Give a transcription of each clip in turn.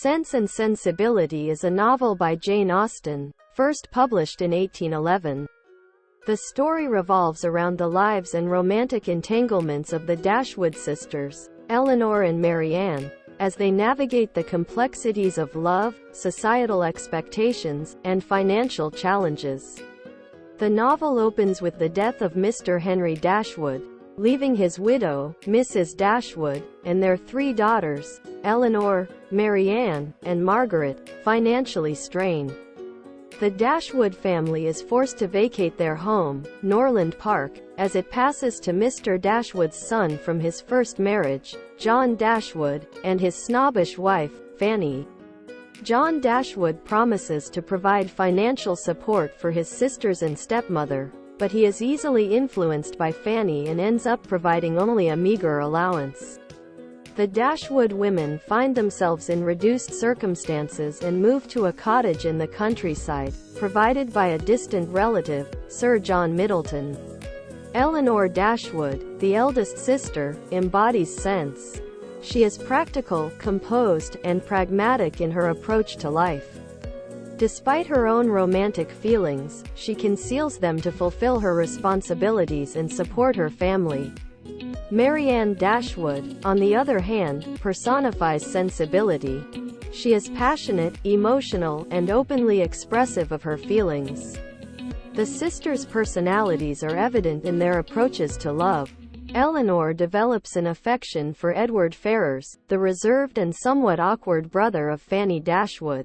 Sense and Sensibility is a novel by Jane Austen, first published in 1811. The story revolves around the lives and romantic entanglements of the Dashwood sisters, Elinor and Marianne, as they navigate the complexities of love, societal expectations, and financial challenges. The novel opens with the death of Mr. Henry Dashwood, leaving his widow, Mrs. Dashwood, and their three daughters, Elinor, Marianne, and Margaret, financially strained. The Dashwood family is forced to vacate their home, Norland Park, as it passes to Mr. Dashwood's son from his first marriage, John Dashwood, and his snobbish wife, Fanny. John Dashwood promises to provide financial support for his sisters and stepmother, but he is easily influenced by Fanny and ends up providing only a meager allowance. The Dashwood women find themselves in reduced circumstances and move to a cottage in the countryside, provided by a distant relative, Sir John Middleton. Elinor Dashwood, the eldest sister, embodies sense. She is practical, composed, and pragmatic in her approach to life. Despite her own romantic feelings, she conceals them to fulfill her responsibilities and support her family. Marianne Dashwood, on the other hand, personifies sensibility. She is passionate, emotional, and openly expressive of her feelings. The sisters' personalities are evident in their approaches to love. Elinor develops an affection for Edward Ferrars, the reserved and somewhat awkward brother of Fanny Dashwood.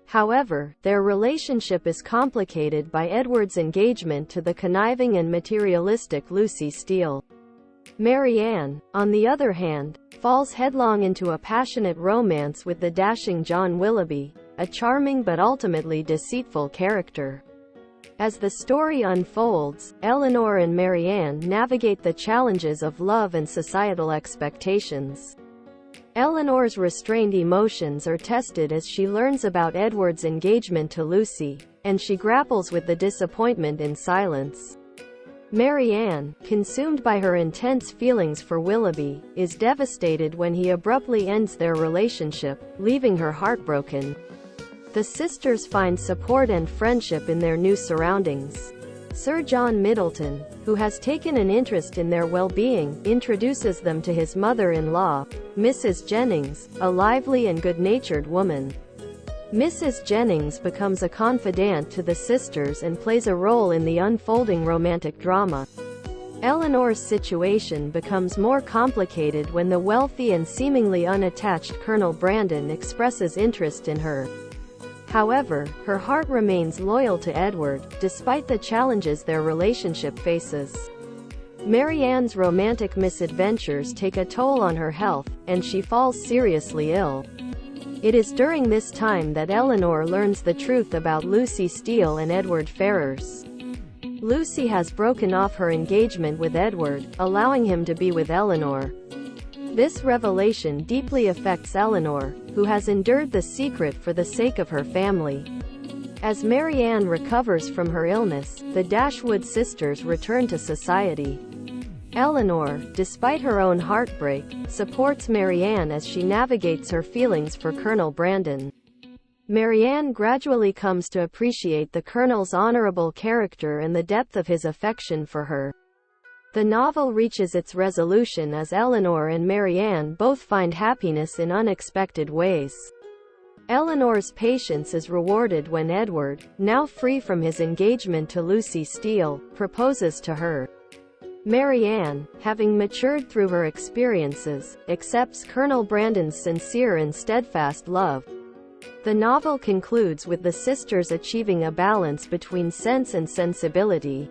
However, their relationship is complicated by Edward's engagement to the conniving and materialistic Lucy Steele. Marianne, on the other hand, falls headlong into a passionate romance with the dashing John Willoughby, a charming but ultimately deceitful character. As the story unfolds, Elinor and Marianne navigate the challenges of love and societal expectations. Elinor's restrained emotions are tested as she learns about Edward's engagement to Lucy, and she grapples with the disappointment in silence. Marianne, consumed by her intense feelings for Willoughby, is devastated when he abruptly ends their relationship, leaving her heartbroken. The sisters find support and friendship in their new surroundings. Sir John Middleton, who has taken an interest in their well-being, introduces them to his mother-in-law, Mrs. Jennings, a lively and good-natured woman. Mrs. Jennings becomes a confidant to the sisters and plays a role in the unfolding romantic drama. Elinor's situation becomes more complicated when the wealthy and seemingly unattached Colonel Brandon expresses interest in her. However, her heart remains loyal to Edward, despite the challenges their relationship faces. Marianne's romantic misadventures take a toll on her health, and she falls seriously ill. It is during this time that Elinor learns the truth about Lucy Steele and Edward Ferrars. Lucy has broken off her engagement with Edward, allowing him to be with Elinor. This revelation deeply affects Elinor, who has endured the secret for the sake of her family. As Marianne recovers from her illness, the Dashwood sisters return to society. Elinor, despite her own heartbreak, supports Marianne as she navigates her feelings for Colonel Brandon. Marianne gradually comes to appreciate the Colonel's honorable character and the depth of his affection for her. The novel reaches its resolution as Elinor and Marianne both find happiness in unexpected ways. Elinor's patience is rewarded when Edward, now free from his engagement to Lucy Steele, proposes to her. Marianne, having matured through her experiences, accepts Colonel Brandon's sincere and steadfast love. The novel concludes with the sisters achieving a balance between sense and sensibility.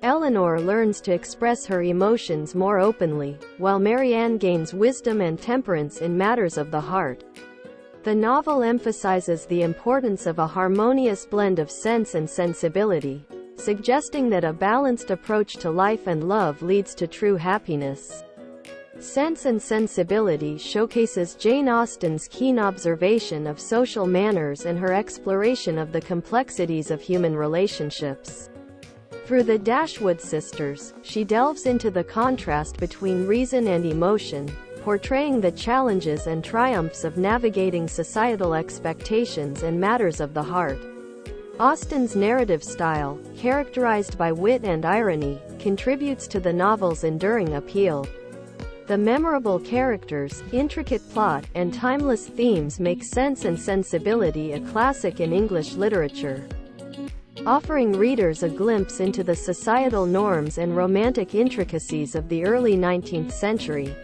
Elinor learns to express her emotions more openly, while Marianne gains wisdom and temperance in matters of the heart. The novel emphasizes the importance of a harmonious blend of sense and sensibility, suggesting that a balanced approach to life and love leads to true happiness. Sense and Sensibility showcases Jane Austen's keen observation of social manners and her exploration of the complexities of human relationships. Through the Dashwood sisters, she delves into the contrast between reason and emotion, portraying the challenges and triumphs of navigating societal expectations and matters of the heart. Austen's narrative style, characterized by wit and irony, contributes to the novel's enduring appeal. The memorable characters, intricate plot, and timeless themes make Sense and Sensibility a classic in English literature, offering readers a glimpse into the societal norms and romantic intricacies of the early 19th century.